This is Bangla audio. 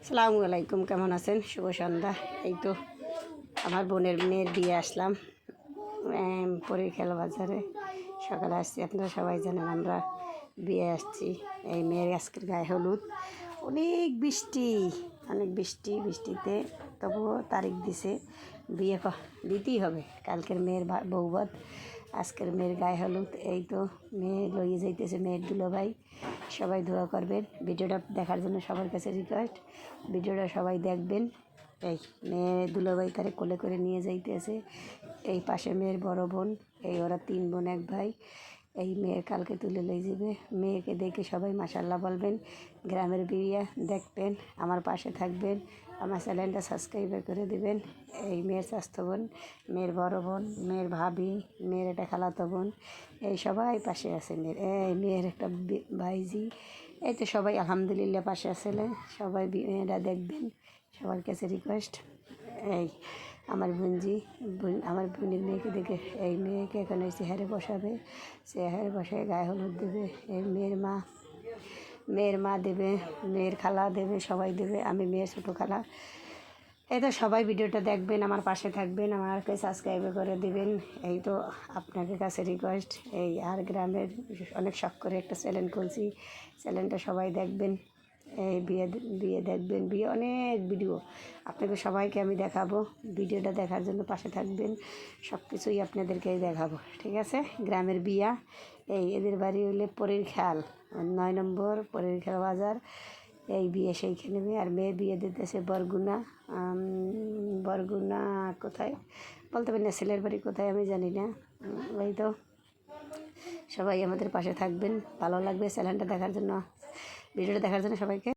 আসসালামু আলাইকুম, কেমন আছেন? শুভ সন্ধ্যা। এই তো আমার বোনের মেয়ের বিয়ে আসলাম পরীক্ষা বাজারে। সকালে আসছি, আপনারা সবাই জানেন আমরা বিয়ে আসছি। এই মেয়ের আজকের গায়ে হলুদ। অনেক বৃষ্টি, অনেক বৃষ্টিতে তবুও তারিখ দিছে, বিয়ে দিতেই হবে। কালকের মেয়ের বৌভাত, আজকের মেয়ের গায়ে হলুদ। এই তো মেয়ে লইয়ে যাইতেছে মেয়ের দুলাভাই। সবাই দোয়া করবেন। ভিডিওটা দেখার জন্য সবার কাছে রিকোয়েস্ট, ভিডিওটা সবাই দেখবেন। এই মেয়ে দুলাভাই তারে কোলে করে নিয়ে যাইতেছে। এই পাশে মেয়ের বড় বোন, এই ওরা 3 বোন 1 ভাই। এই মেয়ের কালকে তুলে লই যাবে। মেয়েকে দেখে সবাই মাশাআল্লাহ বলবেন। গ্রামের বিয়ে দেখবেন, আমার পাশে থাকবেন, আমার চ্যানেলটা সাবস্ক্রাইব করে দিবেন। এই মেয়ের স্বাস্থ্য বোন, মেয়ের বড় বোন, মেয়ের ভাবি, মেয়ের একটা খালাতো বোন, এই সবাই পাশে আছে মেয়ের। এই মেয়ের একটা ভাইজি, এই তো সবাই আলহামদুলিল্লাহ পাশে আসলে সবাই মেয়েরা দেখবেন, সবার কাছে রিকোয়েস্ট। এই আমার আমার বোনের মেয়েকে দেখে, এই মেয়েকে এখানে চেহারে বসাবে, চেহারে বসায় গায়ে হলুদ দেবে। এই মেয়ের মা দেবে, মেয়ের খালা দেবে, সবাই দেবে। আমি মেয়ের ছোটো খালা। এই তো সবাই ভিডিওটা দেখবেন, আমার পাশে থাকবেন, আমাকে সাবস্ক্রাইব করে দিবেন। এই তো আপনাদের কাছে রিকোয়েস্ট। এই আর গ্রামের অনেক শখ করে একটা চ্যানেল খুলছি, চ্যানেলটা সবাই দেখবেন। এই বিয়ে দেখবেন, বিয়ে অনেক ভিডিও আপনাদের সবাইকে আমি দেখাবো। ভিডিওটা দেখার জন্য পাশে থাকবেন, সব কিছুই আপনাদেরকেই দেখাবো, ঠিক আছে? গ্রামের বিয়া। এই এদের বাড়ি হইলে পরের খেয়াল 9 নম্বর পরের খেয়াল বাজার। এই বিয়ে সেইখানে মেয়ে, আর মেয়ে বিয়ে দিতেছে বরগুনা কোথায় বলতে পারি না, ছেলের বাড়ি কোথায় আমি জানি না। এই তো সবাই আমাদের পাশে থাকবেন, ভালো লাগবে চ্যানেলটা দেখার জন্য, ভিডিওটা দেখার জন্য সবাইকে